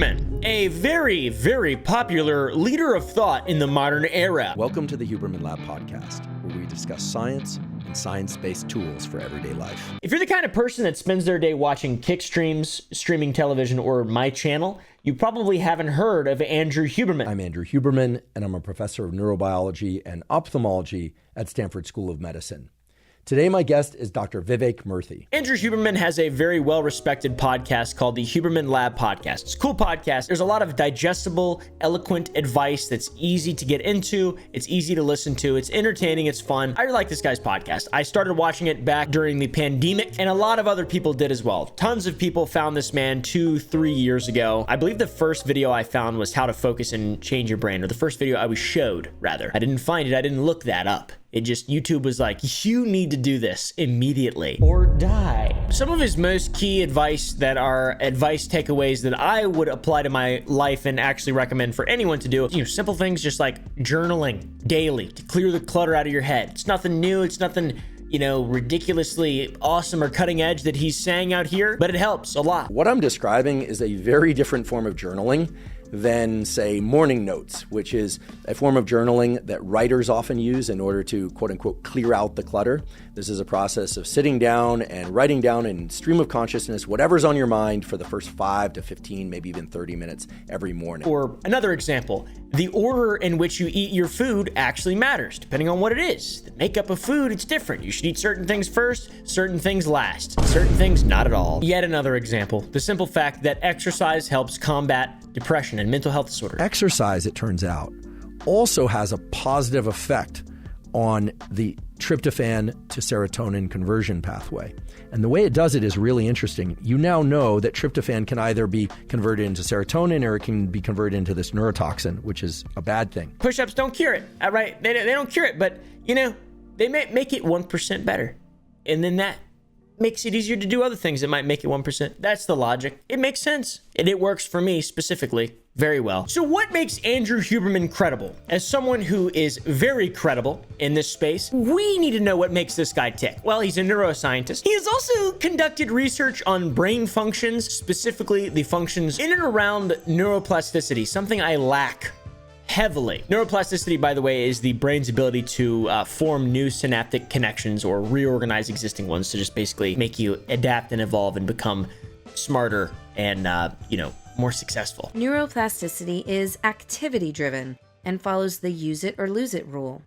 Huberman, a very, very popular leader of thought in the modern era. Welcome to the Huberman Lab podcast, where we discuss science and science-based tools for everyday life. If you're the kind of person that spends their day watching kick streams, streaming television, or my channel, you probably haven't heard of Andrew Huberman. I'm Andrew Huberman, and I'm a professor of neurobiology and ophthalmology at Stanford School of Medicine. Today, my guest is Dr. Vivek Murthy. Andrew Huberman has a very well-respected podcast called the Huberman Lab Podcast. It's a cool podcast. There's a lot of digestible, eloquent advice that's easy to get into. It's easy to listen to. It's entertaining. It's fun. I really like this guy's podcast. I started watching it back during the pandemic, and a lot of other people did as well. Tons of people found this man 2-3 years ago. I believe the first video I found was how to focus and change your brain, or the first video I was showed, rather. I didn't find it. I didn't look that up. It just, YouTube was like, you need to do this immediately or die. Some of his most key advice that are advice takeaways that I would apply to my life and actually recommend for anyone to do, simple things just like journaling daily to clear the clutter out of your head. It's nothing new. It's nothing, ridiculously awesome or cutting edge that he's saying out here, but it helps a lot. What I'm describing is a very different form of journaling than, say, morning notes, which is a form of journaling that writers often use in order to, quote unquote, clear out the clutter. This is a process of sitting down and writing down in stream of consciousness whatever's on your mind for the first 5 to 15, maybe even 30 minutes every morning. Or another example, the order in which you eat your food actually matters, depending on what it is. The makeup of food, it's different. You should eat certain things first, certain things last, certain things not at all. Yet another example, the simple fact that exercise helps combat depression and mental health disorders. Exercise, it turns out, also has a positive effect on the tryptophan to serotonin conversion pathway. And the way it does it is really interesting. You now know that tryptophan can either be converted into serotonin or it can be converted into this neurotoxin, which is a bad thing. Push-ups don't cure it, right? They don't cure it, but, they may make it 1% better. And then that makes it easier to do other things that might make it 1%. That's the logic. It makes sense. And it works for me specifically very well. So what makes Andrew Huberman credible? As someone who is very credible in this space, we need to know what makes this guy tick. Well, he's a neuroscientist. He has also conducted research on brain functions, specifically the functions in and around neuroplasticity, something I lack heavily. Neuroplasticity, by the way, is the brain's ability to form new synaptic connections or reorganize existing ones to just basically make you adapt and evolve and become smarter and, more successful. Neuroplasticity is activity-driven and follows the use it or lose it rule.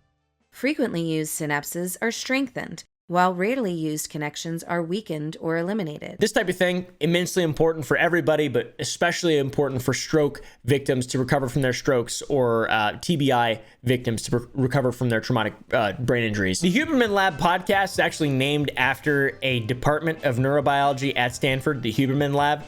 Frequently used synapses are strengthened, while rarely used connections are weakened or eliminated. This type of thing, immensely important for everybody, but especially important for stroke victims to recover from their strokes or TBI victims to recover from their traumatic brain injuries. The Huberman Lab podcast is actually named after a department of neurobiology at Stanford, the Huberman Lab.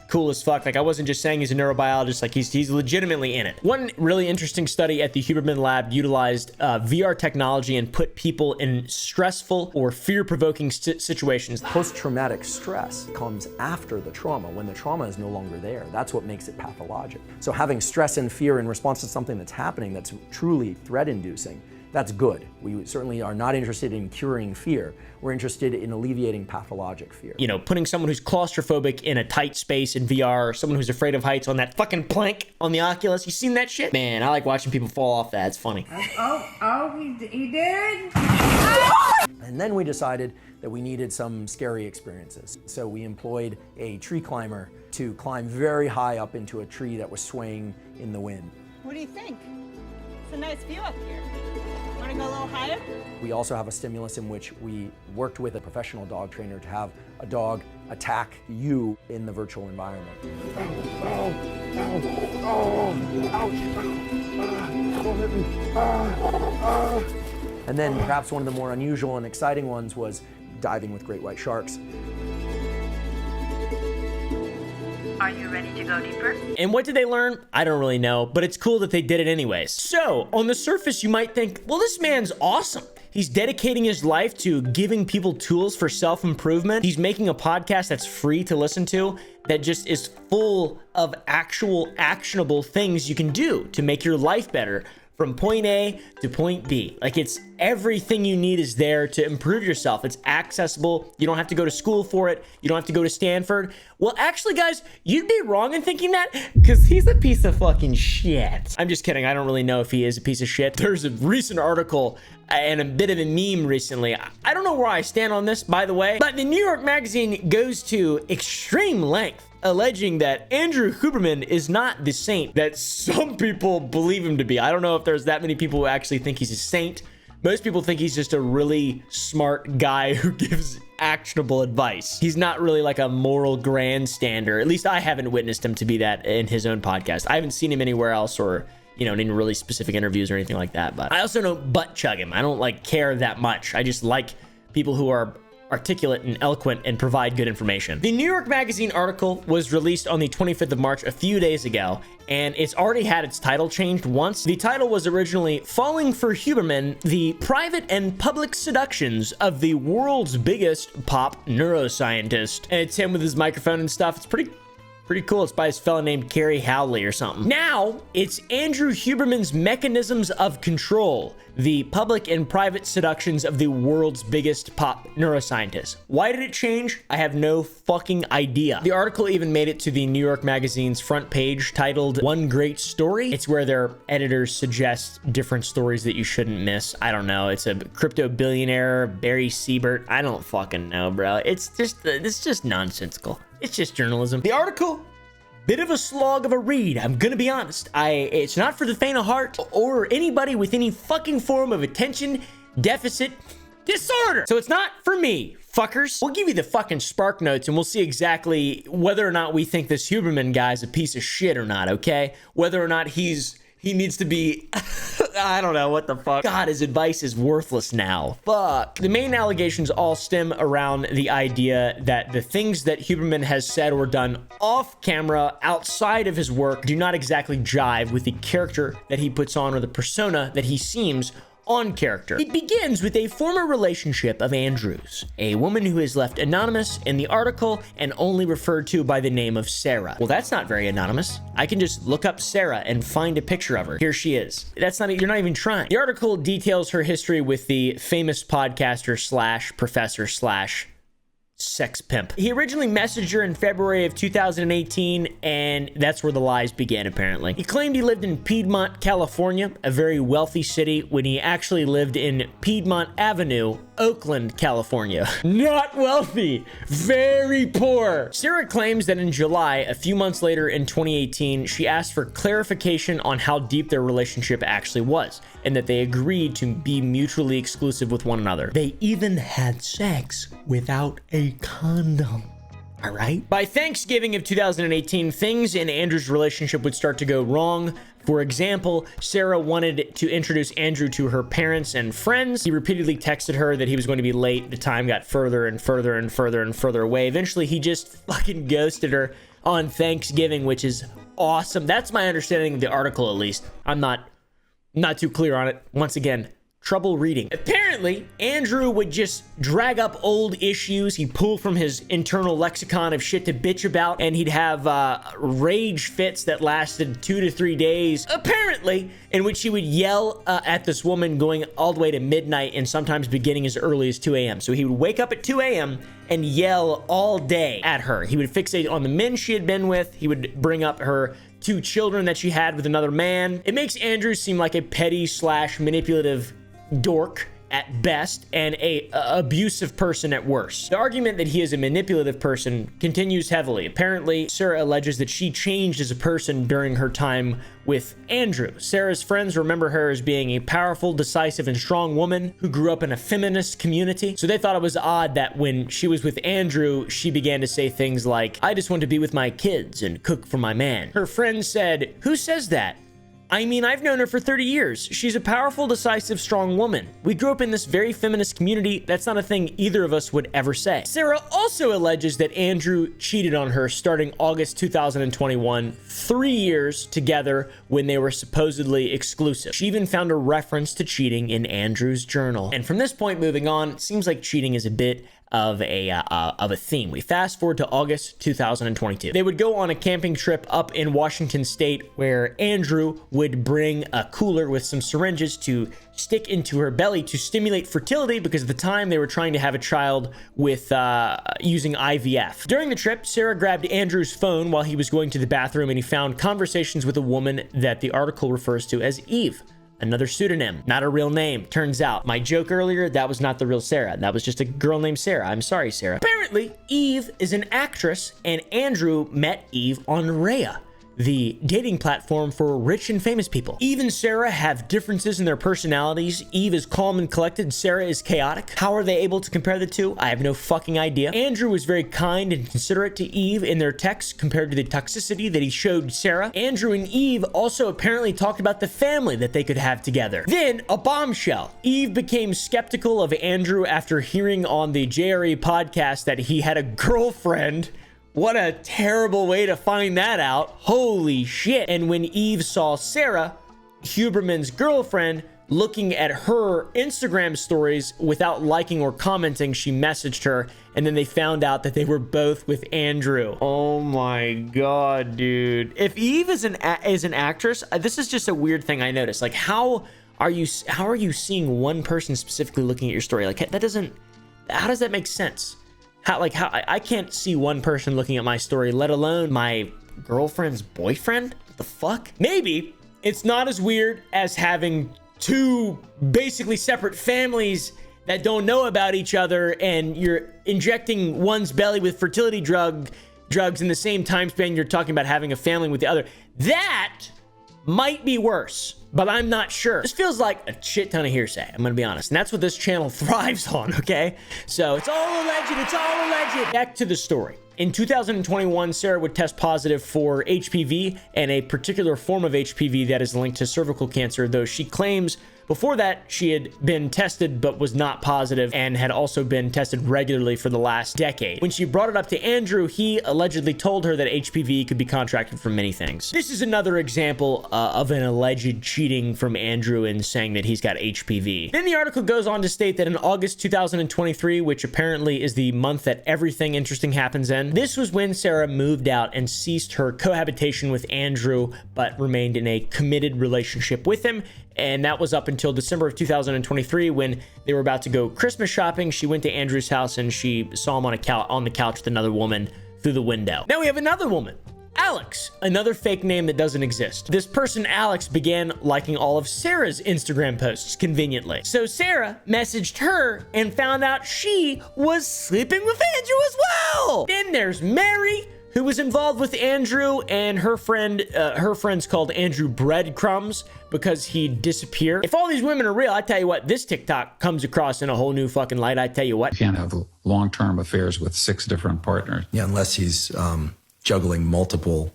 Cool as fuck. Like, I wasn't just saying he's a neurobiologist, like he's legitimately in it. One really interesting study at the Huberman Lab utilized VR technology and put people in stressful or fear-provoking situations. Post-traumatic stress comes after the trauma, when the trauma is no longer there. That's what makes it pathologic. So having stress and fear in response to something that's happening that's truly threat-inducing, that's good. We certainly are not interested in curing fear. We're interested in alleviating pathologic fear. Putting someone who's claustrophobic in a tight space in VR, or someone who's afraid of heights on that fucking plank on the Oculus. You seen that shit? Man, I like watching people fall off that. It's funny. He did? And then we decided that we needed some scary experiences. So we employed a tree climber to climb very high up into a tree that was swaying in the wind. What do you think? It's a nice view up here. Want to go a little higher? We also have a stimulus in which we worked with a professional dog trainer to have a dog attack you in the virtual environment. And then perhaps one of the more unusual and exciting ones was diving with great white sharks. Are you ready to go deeper? And what did they learn? I don't really know, but it's cool that they did it anyways. So, on the surface, you might think, well, this man's awesome. He's dedicating his life to giving people tools for self-improvement. He's making a podcast that's free to listen to that just is full of actual actionable things you can do to make your life better from point A to point B. Like, it's everything you need is there to improve yourself. It's accessible. You don't have to go to school for it. You don't have to go to Stanford. Well, actually, guys, you'd be wrong in thinking that, because he's a piece of fucking shit. I'm just kidding. I don't really know if he is a piece of shit. There's a recent article and a bit of a meme recently. I don't know where I stand on this, by the way, but the New York Magazine goes to extreme length alleging that Andrew Huberman is not the saint that some people believe him to be. I don't know if there's that many people who actually think he's a saint. Most people think he's just a really smart guy who gives actionable advice. He's not really like a moral grandstander. At least I haven't witnessed him to be that in his own podcast. I haven't seen him anywhere else, or in any really specific interviews or anything like that. But I also don't butt chug him. I don't like care that much. I just like people who are articulate and eloquent and provide good information. The New York Magazine article was released on the 25th of March, a few days ago, and it's already had its title changed once. The title was originally Falling for Huberman, the Private and Public Seductions of the World's Biggest Pop Neuroscientist. And it's him with his microphone and stuff. It's pretty cool. It's by this fella named Kerry Howley or something. Now, it's Andrew Huberman's Mechanisms of Control, the Public and Private Seductions of the World's Biggest Pop Neuroscientist. Why did it change? I have no fucking idea. The article even made it to the New York Magazine's front page titled One Great Story. It's where their editors suggest different stories that you shouldn't miss. I don't know. It's a crypto billionaire, Barry Siebert. I don't fucking know, bro. It's just nonsensical. It's just journalism. The article, bit of a slog of a read, I'm gonna be honest. It's not for the faint of heart or anybody with any fucking form of attention deficit disorder. So it's not for me, fuckers. We'll give you the fucking spark notes and we'll see exactly whether or not we think this Huberman guy's a piece of shit or not, okay? Whether or not he needs to be, I don't know, what the fuck. God, his advice is worthless now. Fuck. The main allegations all stem around the idea that the things that Huberman has said or done off camera, outside of his work, do not exactly jive with the character that he puts on or the persona that he seems on character. It begins with a former relationship of Andrew's, a woman who is left anonymous in the article and only referred to by the name of Sarah. Well, that's not very anonymous. I can just look up Sarah and find a picture of her. Here she is. You're not even trying. The article details her history with the famous podcaster slash professor slash sex pimp. He originally messaged her in February of 2018, and that's where the lies began, apparently. He claimed he lived in Piedmont, California, a very wealthy city, when he actually lived in Piedmont Avenue, Oakland, California. Not wealthy, very poor. Sarah claims that in July, a few months later in 2018, she asked for clarification on how deep their relationship actually was, and that they agreed to be mutually exclusive with one another. They even had sex without a condom. All right. By Thanksgiving of 2018, things in Andrew's relationship would start to go wrong. For example, Sarah wanted to introduce Andrew to her parents and friends. He repeatedly texted her that he was going to be late. The time got further and further and further and further away. Eventually, he just fucking ghosted her on Thanksgiving, which is awesome. That's my understanding of the article, at least. I'm not too clear on it. Once again, trouble reading. Apparently, Andrew would just drag up old issues. He'd pull from his internal lexicon of shit to bitch about, and he'd have rage fits that lasted 2 to 3 days, apparently, in which he would yell at this woman going all the way to midnight and sometimes beginning as early as 2 a.m. So he would wake up at 2 a.m. and yell all day at her. He would fixate on the men she had been with. He would bring up her 2 children that she had with another man. It makes Andrew seem like a petty slash manipulative dork at best and a abusive person at worst. The argument that he is a manipulative person continues heavily. Apparently, Sarah alleges that she changed as a person during her time with Andrew. Sarah's friends remember her as being a powerful, decisive, and strong woman who grew up in a feminist community. So they thought it was odd that when she was with Andrew, she began to say things like, "I just want to be with my kids and cook for my man." Her friends said, "Who says that? I mean, I've known her for 30 years. She's a powerful, decisive, strong woman. We grew up in this very feminist community. That's not a thing either of us would ever say." Sarah also alleges that Andrew cheated on her starting August 2021, 3 years together when they were supposedly exclusive. She even found a reference to cheating in Andrew's journal. And from this point moving on, it seems like cheating is a bit of a theme. We fast forward to August 2022. They would go on a camping trip up in Washington State where Andrew would bring a cooler with some syringes to stick into her belly to stimulate fertility, because at the time they were trying to have a child with using IVF. During the trip, Sarah grabbed Andrew's phone while he was going to the bathroom, and he found conversations with a woman that the article refers to as Eve. Another pseudonym, not a real name. Turns out, my joke earlier, that was not the real Sarah. That was just a girl named Sarah. I'm sorry, Sarah. Apparently, Eve is an actress, and Andrew met Eve on Raya, the dating platform for rich and famous people. Eve and Sarah have differences in their personalities. Eve is calm and collected. Sarah is chaotic. How are they able to compare the two? I have no fucking idea. Andrew was very kind and considerate to Eve in their texts compared to the toxicity that he showed Sarah. Andrew and Eve also apparently talked about the family that they could have together. Then, a bombshell. Eve became skeptical of Andrew after hearing on the JRE podcast that he had a girlfriend. What a terrible way to find that out. Holy shit. And when Eve saw Sarah, Huberman's girlfriend, looking at her Instagram stories without liking or commenting, she messaged her, and then they found out that they were both with Andrew. Oh my god, dude. If Eve is an actress, this is just a weird thing I noticed. Like, how are you seeing one person specifically looking at your story? Like, how does that make sense? How I can't see one person looking at my story, let alone my girlfriend's boyfriend? What the fuck? Maybe it's not as weird as having two basically separate families that don't know about each other, and you're injecting one's belly with fertility drugs in the same time span you're talking about having a family with the other. That might be worse, but I'm not sure. This feels like a shit ton of hearsay, I'm gonna be honest. And that's what this channel thrives on, okay? So it's all alleged, it's all alleged. Back to the story. In 2021, Sarah would test positive for HPV and a particular form of HPV that is linked to cervical cancer, though she claims before that she had been tested but was not positive and had also been tested regularly for the last decade. When she brought it up to Andrew, he allegedly told her that HPV could be contracted from many things. This is another example of an alleged cheating from Andrew in saying that he's got HPV. Then the article goes on to state that in August 2023, which apparently is the month that everything interesting happens in, this was when Sarah moved out and ceased her cohabitation with Andrew, but remained in a committed relationship with him. And that was up until December of 2023 when they were about to go Christmas shopping. She went to Andrew's house and she saw him on the couch with another woman through the window. Now we have another woman, Alex, another fake name that doesn't exist. This person, Alex, began liking all of Sarah's Instagram posts conveniently. So Sarah messaged her and found out she was sleeping with Andrew as well. Then there's Mary, who was involved with Andrew, and her friends called Andrew breadcrumbs because he disappeared. If all these women are real, I tell you what, this TikTok comes across in a whole new fucking light. I tell you what. You can't have long-term affairs with 6 different partners. Yeah, unless he's juggling multiple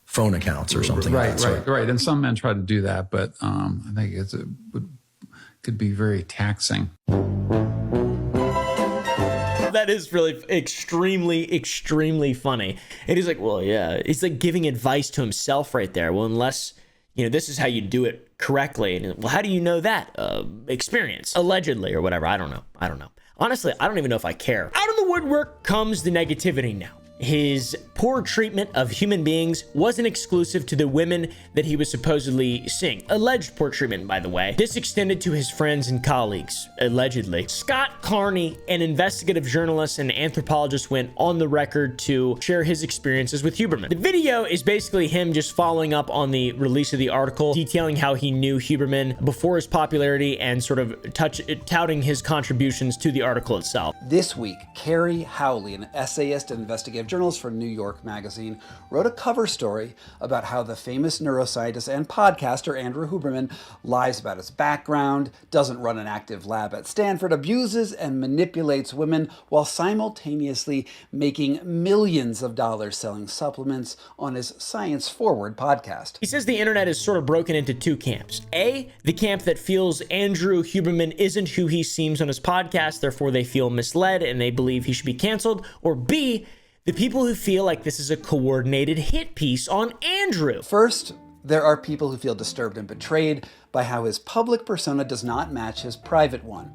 phone accounts or something. Right. And some men try to do that, but I think could be very taxing. That is really extremely funny. And he's like, well, yeah, he's like giving advice to himself right there. Well, unless, this is how you do it correctly. And well, how do you know that? Experience, allegedly, or whatever. I don't know. Honestly, I don't even know if I care. Out of the woodwork comes the negativity now. His poor treatment of human beings wasn't exclusive to the women that he was supposedly seeing. Alleged poor treatment, by the way. This extended to his friends and colleagues, allegedly. Scott Carney, an investigative journalist and anthropologist, went on the record to share his experiences with Huberman. The video is basically him just following up on the release of the article, detailing how he knew Huberman before his popularity and sort of touting his contributions to the article itself. This week, Carrie Howley, an essayist and investigative journalist for New York Magazine, wrote a cover story about how the famous neuroscientist and podcaster Andrew Huberman lies about his background, doesn't run an active lab at Stanford, abuses and manipulates women while simultaneously making millions of dollars selling supplements on his Science Forward podcast. He says the internet is sort of broken into two camps. A, the camp that feels Andrew Huberman isn't who he seems on his podcast, therefore they feel misled and they believe he should be canceled. Or B, the people who feel like this is a coordinated hit piece on Andrew. First, there are people who feel disturbed and betrayed by how his public persona does not match his private one.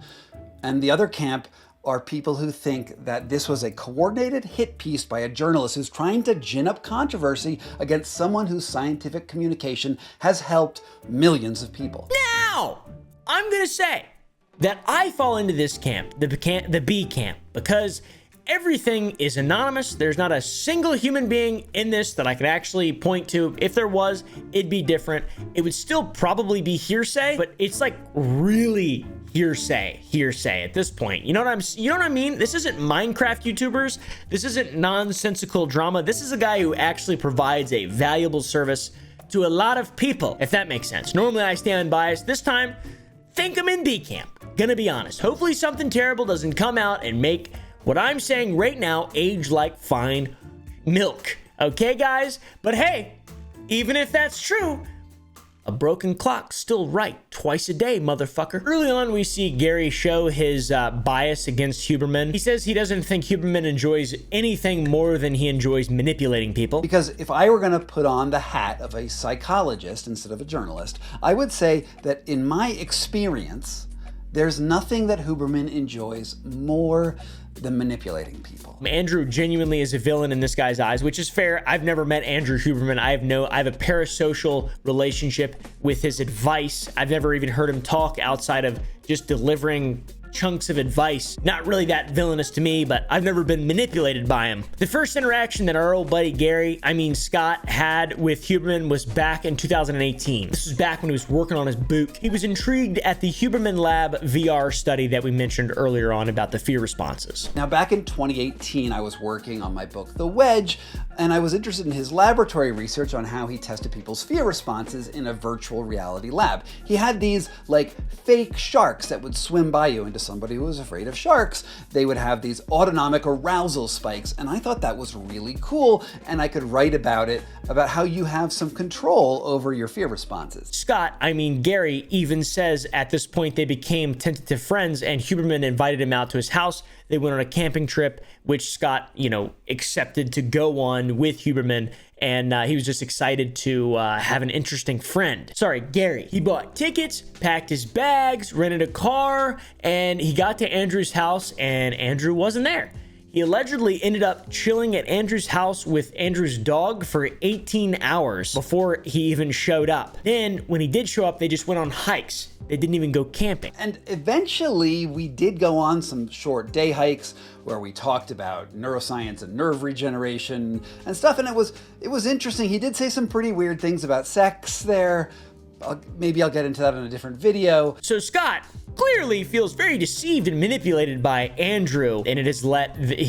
And the other camp are people who think that this was a coordinated hit piece by a journalist who's trying to gin up controversy against someone whose scientific communication has helped millions of people. Now, I'm gonna say that I fall into this camp, the B camp, because everything is anonymous. There's not a single human being in this that I could actually point to. If there was, it'd be different. It would still probably be hearsay, but it's like really hearsay at this point. You know what I mean? This isn't Minecraft YouTubers. This isn't nonsensical drama. This is a guy who actually provides a valuable service to a lot of people, if that makes sense. Normally I stand biased. This time, think I'm in B camp. Gonna be honest. Hopefully something terrible doesn't come out and make what I'm saying right now age like fine milk. Okay, guys? But hey, even if that's true, a broken clock's still right twice a day, motherfucker. Early on, we see Gary show his bias against Huberman. He says he doesn't think Huberman enjoys anything more than he enjoys manipulating people. Because if I were going to put on the hat of a psychologist instead of a journalist, I would say that in my experience, there's nothing that Huberman enjoys more than manipulating people. Andrew genuinely is a villain in this guy's eyes, which is fair. I've never met Andrew Huberman. I have a parasocial relationship with his advice. I've never even heard him talk outside of just delivering chunks of advice. Not really that villainous to me, but I've never been manipulated by him. The first interaction that our old buddy Scott had with Huberman was back in 2018. This was back when he was working on his book. He was intrigued at the Huberman Lab VR study that we mentioned earlier on about the fear responses. Now, back in 2018, I was working on my book, The Wedge, and I was interested in his laboratory research on how he tested people's fear responses in a virtual reality lab. He had these like fake sharks that would swim by you, and to somebody who was afraid of sharks, they would have these autonomic arousal spikes, and I thought that was really cool, and I could write about it, about how you have some control over your fear responses. Gary even says at this point they became tentative friends, and Huberman invited him out to his house. They went on a camping trip, which Scott, accepted to go on with Huberman, and he was just excited to have an interesting friend. Sorry, Gary. He bought tickets, packed his bags, rented a car, and he got to Andrew's house, and Andrew wasn't there. He allegedly ended up chilling at Andrew's house with Andrew's dog for 18 hours before he even showed up. Then, when he did show up, they just went on hikes. They didn't even go camping. And eventually, we did go on some short day hikes where we talked about neuroscience and nerve regeneration and stuff, and it was interesting. He did say some pretty weird things about sex there. Maybe I'll get into that in a different video. So Scott clearly feels very deceived and manipulated by Andrew, and he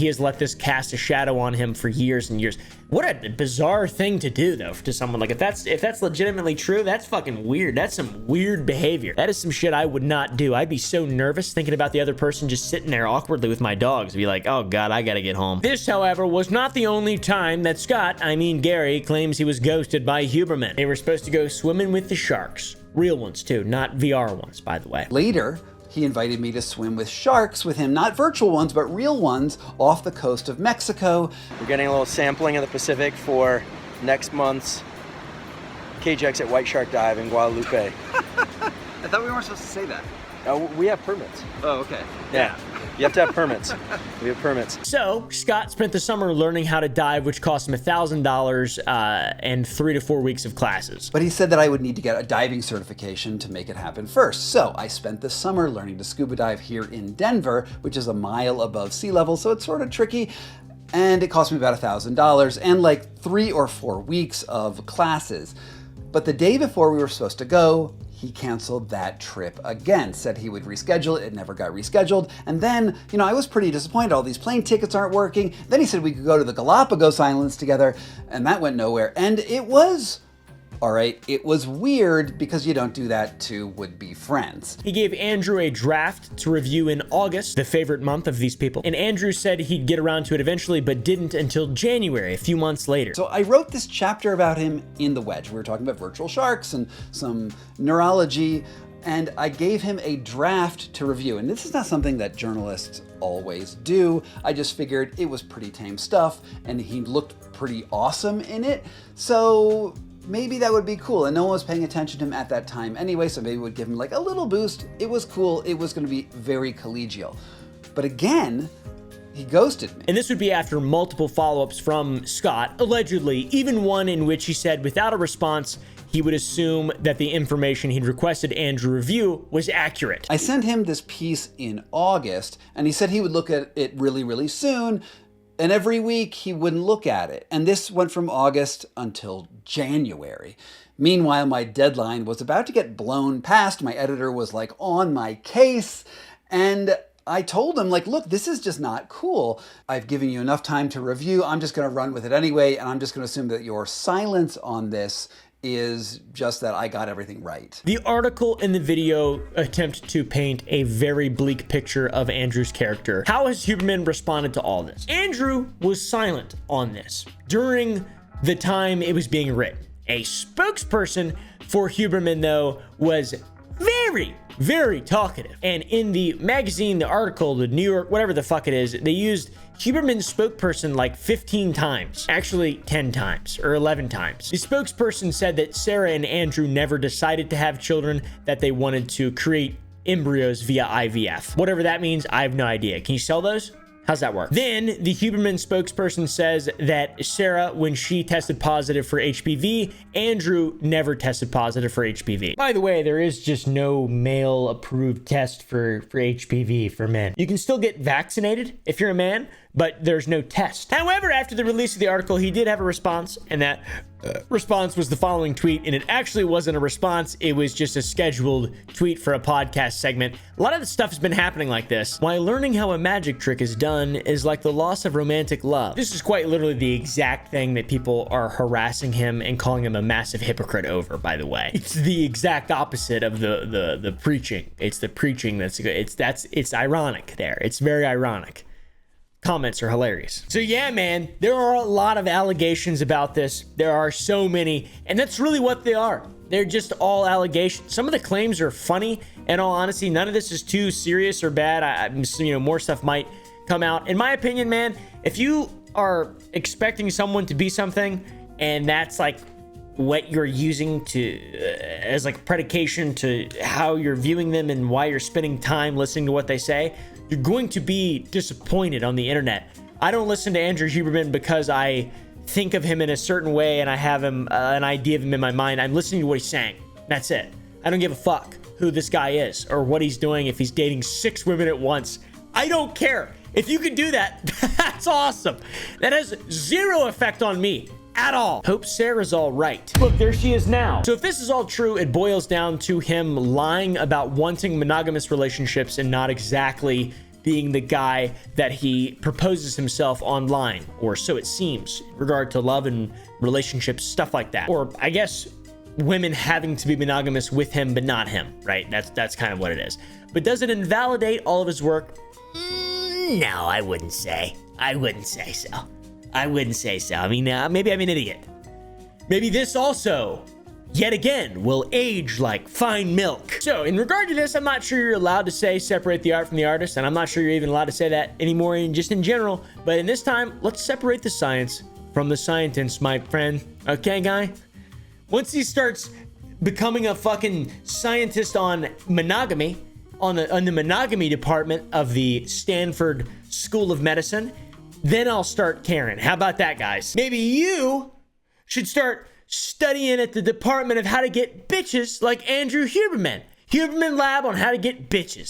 has let this cast a shadow on him for years and years. What a bizarre thing to do, though, to someone. Like, if that's legitimately true, that's fucking weird. That's some weird behavior. That is some shit I would not do. I'd be so nervous thinking about the other person just sitting there awkwardly with my dogs. I'd be like, oh God, I gotta get home. This, however, was not the only time that Gary claims he was ghosted by Huberman. They were supposed to go swimming with the sharks. Real ones, too, not VR ones, by the way. Later, he invited me to swim with sharks with him, not virtual ones, but real ones off the coast of Mexico. We're getting a little sampling of the Pacific for next month's KJX at White Shark Dive in Guadalupe. I thought we weren't supposed to say that. We have permits. Oh, okay. Yeah. You have to have permits. We have permits. So, Scott spent the summer learning how to dive, which cost him $1,000 and 3 to 4 weeks of classes. But he said that I would need to get a diving certification to make it happen first. So I spent the summer learning to scuba dive here in Denver, which is a mile above sea level, so it's sort of tricky. And it cost me about $1,000 and like 3 or 4 weeks of classes. But the day before we were supposed to go, he canceled that trip again, said he would reschedule it. It never got rescheduled. And then, I was pretty disappointed. All these plane tickets aren't working. Then he said we could go to the Galapagos Islands together, and that went nowhere. And it was weird because you don't do that to would-be friends. He gave Andrew a draft to review in August, the favorite month of these people. And Andrew said he'd get around to it eventually, but didn't until January, a few months later. So I wrote this chapter about him in The Wedge. We were talking about virtual sharks and some neurology, and I gave him a draft to review. And this is not something that journalists always do. I just figured it was pretty tame stuff, and he looked pretty awesome in it. So maybe that would be cool, and no one was paying attention to him at that time anyway, so maybe it would give him like a little boost. It was cool. It was going to be very collegial. But again, he ghosted me. And this would be after multiple follow-ups from Scott, allegedly, even one in which he said without a response, he would assume that the information he'd requested Andrew review was accurate. I sent him this piece in August, and he said he would look at it really, really soon, and every week he wouldn't look at it. And this went from August until January. Meanwhile, my deadline was about to get blown past. My editor was like on my case, and I told him, like, look, this is just not cool. I've given you enough time to review. I'm just going to run with it anyway, and I'm just going to assume that your silence on this is just that I got everything right. The article and the video attempt to paint a very bleak picture of Andrew's character. How has Huberman responded to all this? Andrew was silent on this during the time it was being written. A spokesperson for Huberman, though, was very, very talkative. And in the magazine, the article, the New York, whatever the fuck it is, they used Huberman's spokesperson like 15 times, actually 10 times or 11 times. The spokesperson said that Sarah and Andrew never decided to have children, that they wanted to create embryos via IVF. Whatever that means, I have no idea. Can you sell those? How's that work? Then the Huberman spokesperson says that Sarah, when she tested positive for HPV, Andrew never tested positive for HPV. By the way, there is just no male approved test for HPV for men. You can still get vaccinated if you're a man, but there's no test. However, after the release of the article, he did have a response, and that response was the following tweet, and it actually wasn't a response. It was just a scheduled tweet for a podcast segment. A lot of the stuff has been happening like this. Why learning how a magic trick is done is like the loss of romantic love. This is quite literally the exact thing that people are harassing him and calling him a massive hypocrite over, by the way. It's the exact opposite of the preaching. It's the preaching it's ironic there. It's very ironic. Comments are hilarious. So yeah, man, there are a lot of allegations about this. There are so many, and that's really what they are. They're just all allegations. Some of the claims are funny. In all honesty, none of this is too serious or bad. More stuff might come out. In my opinion, man, if you are expecting someone to be something, and that's like what you're using to as like predication to how you're viewing them and why you're spending time listening to what they say, you're going to be disappointed on the internet. I don't listen to Andrew Huberman because I think of him in a certain way and I have him an idea of him in my mind. I'm listening to what he's saying. That's it. I don't give a fuck who this guy is or what he's doing, if he's dating 6 women at once. I don't care. If you can do that, that's awesome. That has zero effect on me at all. Hope Sarah's all right. Look, there she is now. So if this is all true, it boils down to him lying about wanting monogamous relationships and not exactly being the guy that he proposes himself online, or so it seems, in regard to love and relationships, stuff like that. Or I guess women having to be monogamous with him but not him, right? That's kind of what it is. But does it invalidate all of his work? No, I wouldn't say. I wouldn't say so. I wouldn't say so. I mean, maybe I'm an idiot. Maybe this also, yet again, will age like fine milk. So in regard to this, I'm not sure you're allowed to say separate the art from the artist, and I'm not sure you're even allowed to say that anymore just in general. But in this time, let's separate the science from the scientist, my friend. Okay, guy? Once he starts becoming a fucking scientist on monogamy, on the monogamy department of the Stanford School of Medicine, then I'll start caring. How about that, guys? Maybe you should start studying at the Department of How to Get Bitches like Andrew Huberman. Huberman Lab on how to get bitches.